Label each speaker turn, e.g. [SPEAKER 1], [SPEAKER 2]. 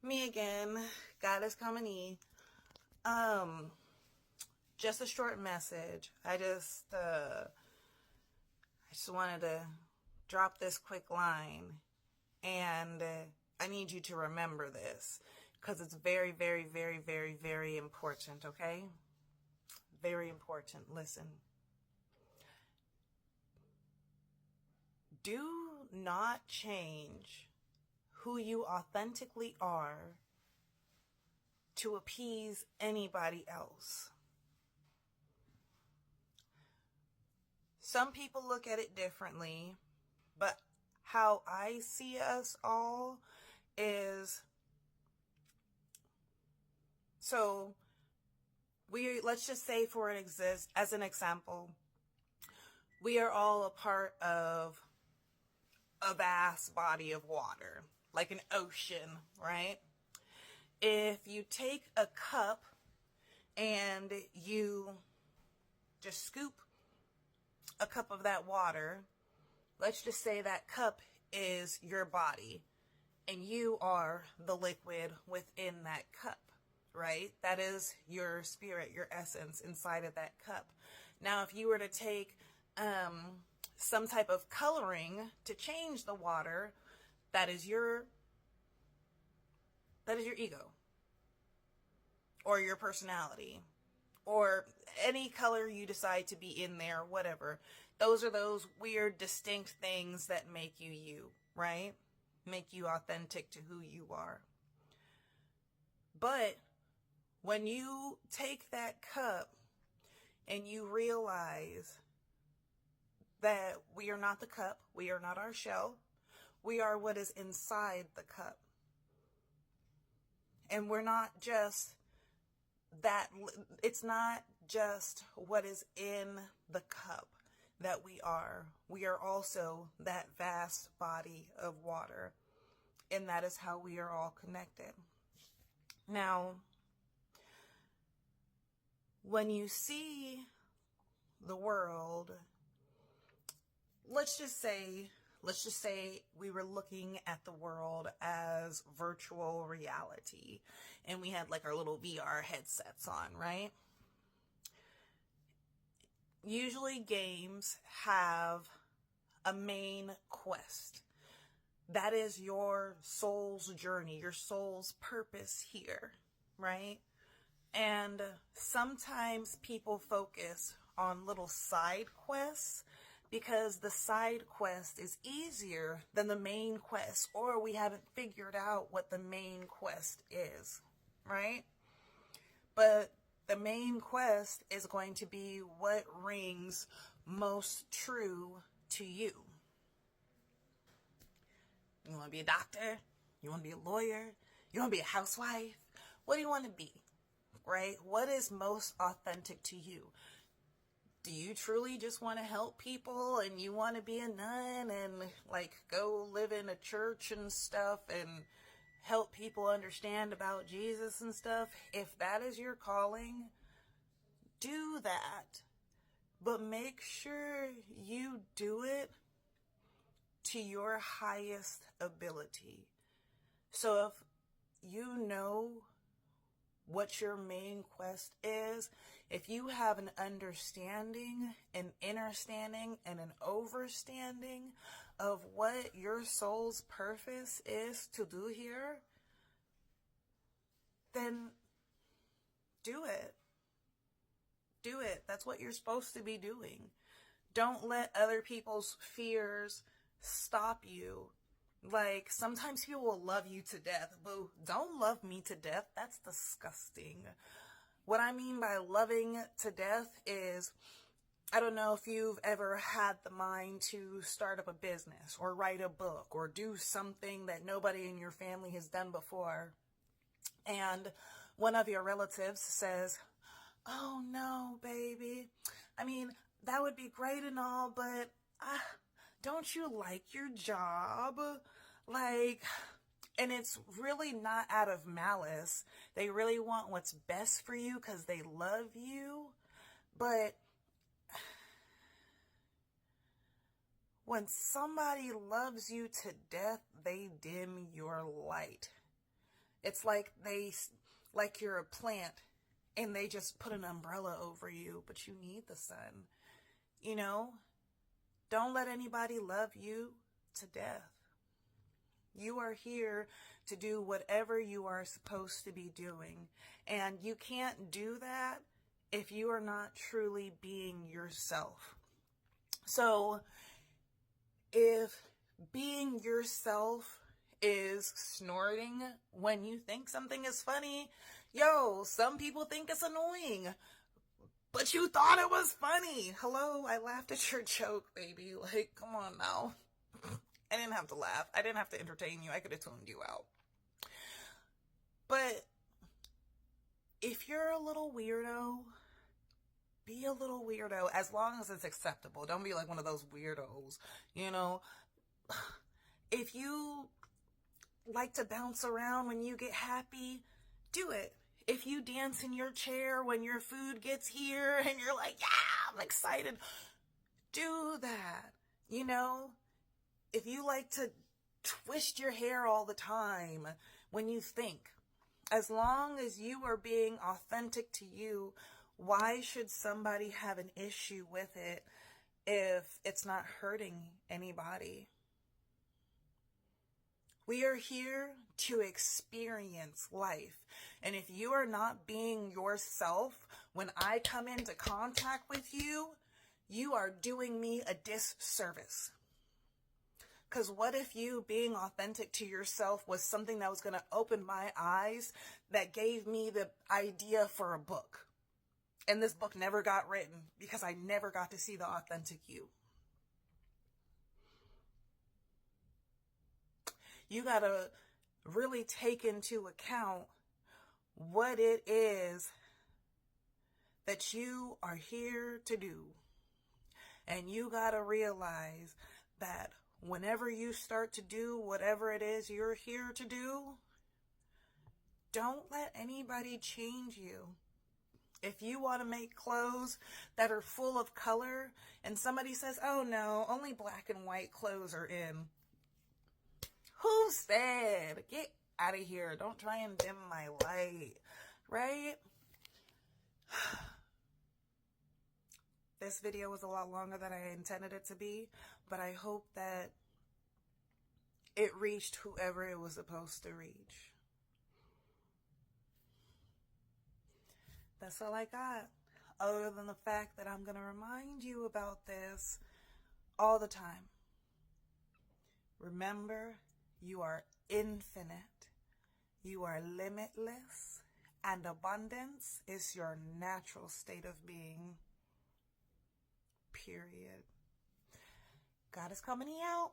[SPEAKER 1] Me again, Goddess Kamini. Um, just a short message. I just wanted to drop this quick line, and I need you to remember this because it's very, very, very, very, very important. Okay, very important. Listen. Do not change who you authentically are to appease anybody else. Some people look at it differently, but how I see us all is, so let's just say as an example, we are all a part of a vast body of water, like an ocean, right? If you take a cup and you just scoop a cup of that water, let's just say that cup is your body and you are the liquid within that cup, right? That is your spirit, your essence inside of that cup. Now, if you were to take some type of coloring to change the water, that is your ego or your personality or any color you decide to be in there, whatever. Those are those weird, distinct things that make you you, right? Make you authentic to who you are. But when you take that cup and you realize that we are not the cup, we are not our shell, we are what is inside the cup. And we're not just that, it's not just what is in the cup that we are. We are also that vast body of water. And that is how we are all connected. Now, when you see the world, let's just say we were looking at the world as virtual reality and we had like our little VR headsets on, right? Usually games have a main quest. That is your soul's journey, your soul's purpose here, right? And sometimes people focus on little side quests because the side quest is easier than the main quest, or we haven't figured out what the main quest is, right? But the main quest is going to be what rings most true to you. You want to be a doctor? You want to be a lawyer? You want to be a housewife? What do you want to be, right? What is most authentic to you? Do you truly just want to help people and you want to be a nun and like go live in a church and stuff and help people understand about Jesus and stuff? If that is your calling, do that. But make sure you do it to your highest ability. So if you know what your main quest is, if you have an understanding, an innerstanding, and an overstanding of what your soul's purpose is to do here, then do it. Do it. That's what you're supposed to be doing. Don't let other people's fears stop you. Like, sometimes people will love you to death. Boo, don't love me to death. That's disgusting. What I mean by loving to death is, I don't know if you've ever had the mind to start up a business or write a book or do something that nobody in your family has done before. And one of your relatives says, "Oh no, baby. I mean, that would be great and all, but don't you like your job?" Like, and it's really not out of malice. They really want what's best for you because they love you. But when somebody loves you to death, they dim your light. It's like you're a plant and they just put an umbrella over you, but you need the sun. You know, don't let anybody love you to death. You are here to do whatever you are supposed to be doing. And you can't do that if you are not truly being yourself. So if being yourself is snorting when you think something is funny, yo, some people think it's annoying, but you thought it was funny. Hello, I laughed at your joke, baby. Like, come on now. I didn't have to laugh. I didn't have to entertain you. I could have tuned you out. But if you're a little weirdo, be a little weirdo, as long as it's acceptable. Don't be like one of those weirdos, you know. If you like to bounce around when you get happy, do it. If you dance in your chair when your food gets here and you're like, yeah, I'm excited, do that. You know, if you like to twist your hair all the time when you think, as long as you are being authentic to you, why should somebody have an issue with it if it's not hurting anybody? We are here to experience life. And if you are not being yourself, when I come into contact with you, you are doing me a disservice. Because what if you being authentic to yourself was something that was going to open my eyes, that gave me the idea for a book? And this book never got written because I never got to see the authentic you. You got to really take into account what it is that you are here to do. And you got to realize that whenever you start to do whatever it is you're here to do, don't let anybody change you. If you want to make clothes that are full of color and somebody says, oh no, only black and white clothes are in. Who said? Get out of here. Don't try and dim my light, right? This video was a lot longer than I intended it to be, but I hope that it reached whoever it was supposed to reach. That's all I got, other than the fact that I'm going to remind you about this all the time. Remember, you are infinite, you are limitless, and abundance is your natural state of being. Period. God is coming out.